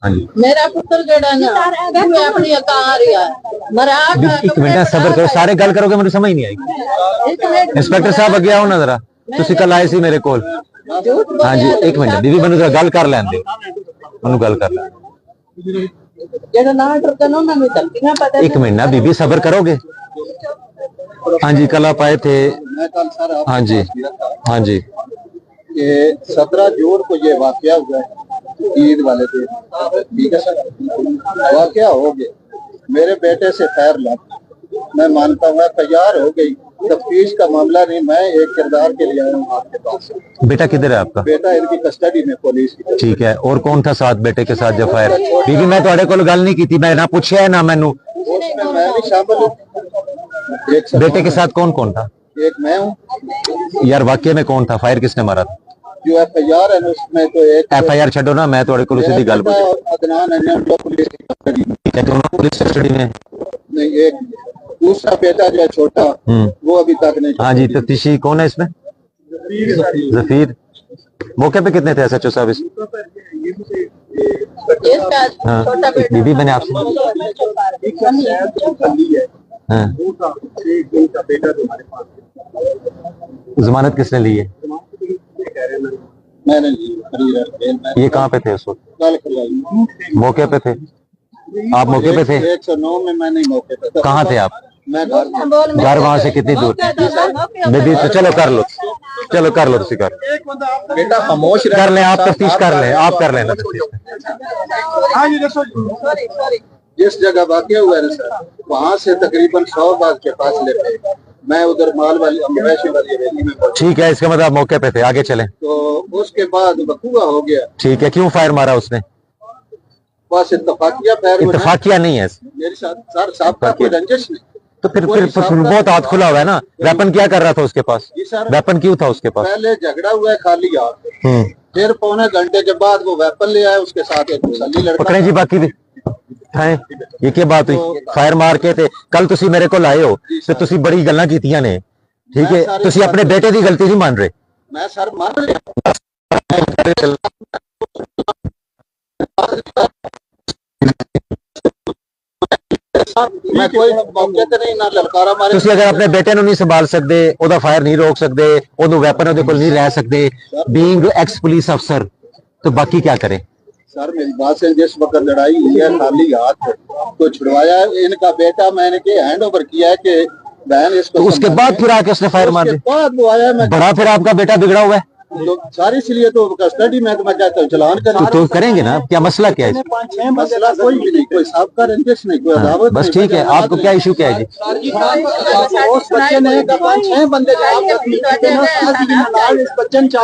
हाँ जी मेरा पुत्र जेड़ा ना मैं अपनी अका आ रहा है मरा एक मिनट सबर करो, सारे गल करोगे मुझे समझ नहीं आएगी। इंस्पेक्टर साहब अगे आओ ना जरा, तुसी कल आए सी मेरे कोल। हाँ जी एक मिनट बीबी मैनू जरा गल कर लैन दो, मैनू गल कर लैन जेड़ा ना डरदा ना उन्हां नूं धमकियां पता। एक मिनट ना बीबी सबर करोगे। हाँ जी कल आप आए थे। हाँ जी हाँ जी। ये 17 जून को ये वाकया हुआ है, ईद वाले दिन, ठीक है सर। वाकया हो गया, मेरे बेटे से खैर लग, मैं मानता हूँ तैयार हो गई, तफ्तीश का मामला नहीं, मैं एक किरदार के लिए आया हूँ आपके पास। बेटा किधर है आपका? बेटा इनकी कस्टडी में पुलिस की। ठीक है, और कौन था साथ बेटे के साथ जब फायर? बीबी मैं ਤੁਹਾਡੇ ਕੋਲ ਗੱਲ नहीं की थी, मैं ना पूछा है ना मैनू। उसमें मैं भी शामिल हूँ। बेटे के साथ कौन कौन था? एक मैं हूँ। यार वाकये में कौन था, फायर किसने मारा था? जो FIR है उसमें तो एक FIR छोड़ो ना, मैं ਤੁਹਾਡੇ ਕੋਲ सीधी गल पूछी। अदनान है ना पुलिस की कस्टडी में। ठीक है, दोनों पुलिस कस्टडी में? नहीं, एक दूसरा बेटा जो है छोटा वो अभी तक नहीं। हाँ जी, तफ्तीशी कौन है इसमें? जफीर। मौके पे कितने थे SHO साहब इस? हाँ बीबी मैंने आपसे जमानत किसने ली है? मैंने ये कहाँ पे थे उस वक्त? मौके पे थे आप? मौके पे थे? 109 में मैं नहीं मौके पे था। कहाँ थे आप? मैं घर वहां से कितनी दूर? बेबी तो चलो कर लो, चलो कर लो, कर बेटा खामोश कर ले, आप तफ्तीश कर ले, आप कर लेना जिस जगह वाकया हुआ है सर, वहाँ से तकरीबन 100 बाग के फासले पे मैं उधर माल वाली मवेशी वाली हवेली में पहुंचा। ठीक है, इसका मतलब आप मौके पे थे, आगे चले। तो उसके बाद बकुआ हो गया। ठीक है, क्यों फायर मारा उसने? बस इत्तफाकिया फायर। इत्तफाकिया नहीं है मेरे साथ सर साहब का कोई रंजिश नहीं। तो फिर बहुत हाथ खुला हुआ है ना। वेपन क्या कर रहा था उसके पास? वेपन क्यों था उसके पास? पहले झगड़ा हुआ है खाली हाथ, फिर पौने घंटे के बाद वो वेपन ले आया, उसके साथ एक मुसल्ली लड़का। पकड़े जी बाकी भी है। ये क्या बात हुई? फायर मार के थे कल तुसी मेरे को आए हो तो तुसी बड़ी गल्लां कीतियां ने, ठीक है? तुसी अपने बेटे की गलती नहीं मान रहे। मैं सर मान रहा। मैं कोई मौके ते नहीं ना ललकारा मारे। तुसी अगर अपने बेटे ਨੂੰ नहीं संभाल सकते, ओदा फायर नहीं रोक सकते, ओदू वेपन ओदे कोल नहीं रह सकते, बीइंग एक्स पुलिस अफसर, तो बाकी क्या करें? सर मेरी बात से, जिस वक्त लड़ाई हुई है खाली हाथ तो छुड़वाया इनका बेटा, मैंने के हैंड ओवर किया है कि बहन इसको। तो उसके बाद फिर आके उसने फायर मार दिया। बाद वो आया, मैं बड़ा फिर आपका बेटा बिगड़ा हुआ है सारी, इसलिए तो कस्टडी में मैं कहता हूँ चलान कर। तो करेंगे ना, क्या मसला क्या है? मसला कोई भी नहीं, कोई सबका रंजिश नहीं, कोई अदावत। बस ठीक है, आपको क्या इशू क्या है जी? उस बच्चे ने 5-6 बंदे इस बच्चे ने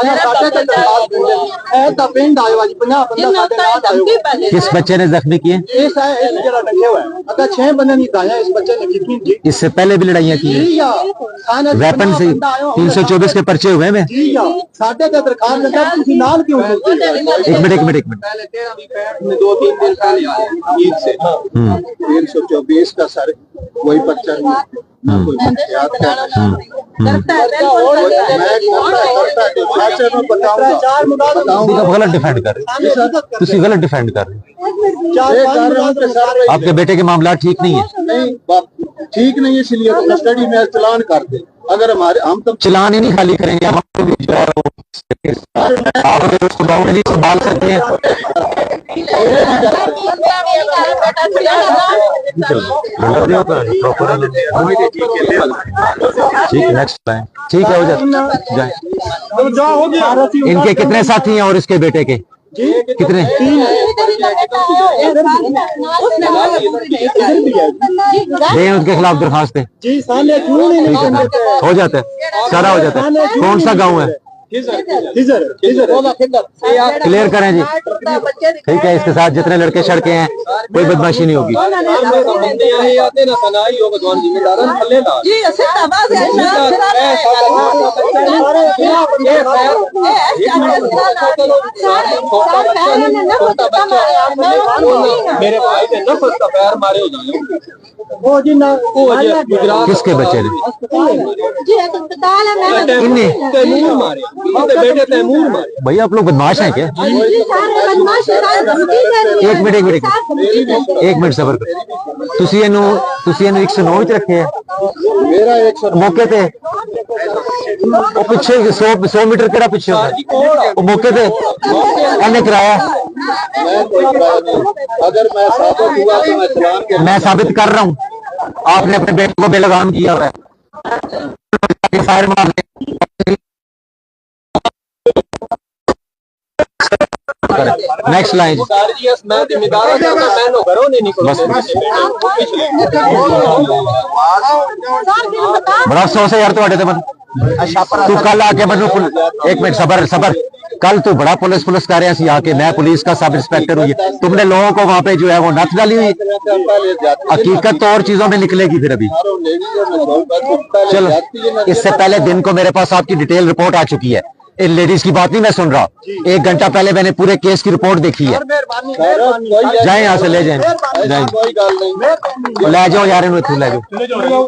किस बच्चे ने जख्मी किए? अगर 6 बंदे नहीं खाया इस बच्चे ने कितनी। इससे पहले भी लड़ाइयाँ की हैं, वेपन से 324 के पर्चे हुए हैं। साढ़े का दरखास्त नाल क्यों? एक मिनट 2-3 दिन पहले ईद से 324 का सर वही बच्चा गलत डिफेंड कर रहे, गलत डिफेंड कर रहे। आपके बेटे के मामला ठीक नहीं है? ठीक नहीं, इसलिए तो कस्टडी में चलान कर दे। अगर हमारे हम तो चलान ही नहीं खाली करेंगे, हम उसको नहीं संभाल सकते हैं। ठीक है, नेक्स्ट टाइम ठीक है, हो जाए। इनके कितने साथी हैं और इसके बेटे के कितने? दें उनके खिलाफ दरखास्त है, हो जाता है, सारा हो जाता है। कौन सा गांव है? क्लियर करें जी, ठीक है। इसके साथ जितने लड़के शड़के हैं कोई बदमाशी नहीं होगी। मेरे भाई ने नफस का पैर मारे हो जाए। किसके बच्चे ने? बेटे तैमूर मारे। भैया आप लोग बदमाश हैं क्या? एक मिनट सबर करो। ਤੁਸੀਂ ਇਹਨੂੰ 109 ਵਿੱਚ ਰੱਖਿਆ मेरा 100 ਮੌਕੇ ਤੇ ਉਹ ਪਿੱਛੇ 100 ਮੀਟਰ ਕਿਹੜਾ ਪਿੱਛੇ ਹੁੰਦਾ ਉਹ ਮੌਕੇ ਤੇ ਇਹਨੇ ਕਰਾਇਆ मैं कोई किराया नहीं। अगर मैं साबित हुआ तो मैं चलान के मैं साबित कर रहा हूँ आपने अपने बेटे को बेलगाम किया हुआ है फायर मार नेक्स्ट लाइन मैं जिम्मेदार घरों नहीं निकल बड़ा अफसोस है यार ਤੁਹਾਡੇ ਤੇ तू कल आके मैं एक मिनट सबर कल तू बड़ा पुलिस कर रहा सी आके मैं पुलिस का सब इंस्पेक्टर हुई तुमने लोगों को वहां पे जो है वो नथ डाली हुई हकीकत तो और चीजों में निकलेगी फिर अभी चलो इससे पहले दिन को मेरे पास आपकी डिटेल रिपोर्ट आ चुकी है इन लेडीज की बात नहीं मैं सुन रहा 1 घंटा पहले मैंने पूरे केस की रिपोर्ट देखी है जाए यहाँ से ले जाए कोई गल नहीं ले जाओ यार इन्हें ले जाओ